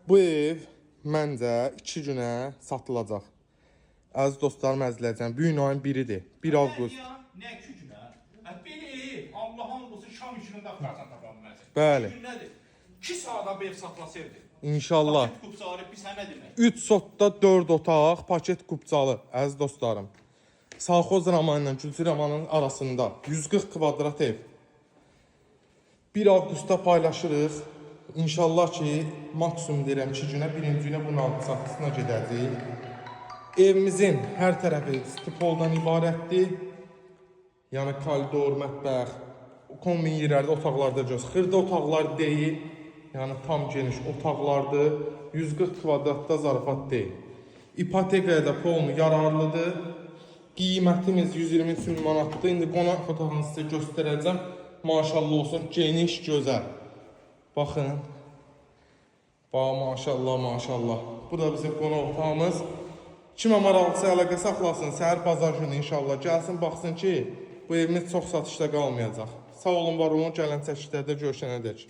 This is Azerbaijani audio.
Bu ev məncə 2 günə satılacaq. Əziz dostlarım, əzizləyəcəm. Bu gün ayın 1-idir. 1 avqust. Nə 2 günə? Belə ev, Allah'ın olsun şam işinin də qarşısında tapılmaz. Bəli. 2 gün nədir? 2 saata bir ev satılacaqdır. İnşallah. Paket kupçaları biz nə demək? 3 sotda 4 otaq, paket kupçalı, əziz dostlarım. Salxoz Raman ilə Gülçü Ramanın arasında 140 kvadrat ev. 1 avqustda paylaşırıq. İnşallah ki, maksimum deyirəm 2 günə, birinci günə bunun altı satısına gedəcəyik. Evimizin hər tərəfi stipoldan ibarətdir. Yəni koridor, mətbəx, kombin yerlərdə otaqlarda göz. Xırda otaqlar deyil. Yəni tam geniş otaqlardır. 140 kvadratda zarafat deyil. İpotekaya da polnu yararlıdır. Qiymətimiz 123 min manatdır. İndi qonaq otağını sizə göstərəcəm. Maşallah olsun, geniş, gözəl. Baxın. Bax, maşallah, maşallah. Bu da bizim qonaq otağımız. Kimə maraqlısı əlaqə saxlasın, səhər bazar günü inşallah gəlsin, baxsın ki, bu evimiz çox satışda qalmayacaq. Sağ olun, var olun, gələn çəkişlərdə görüşənədək.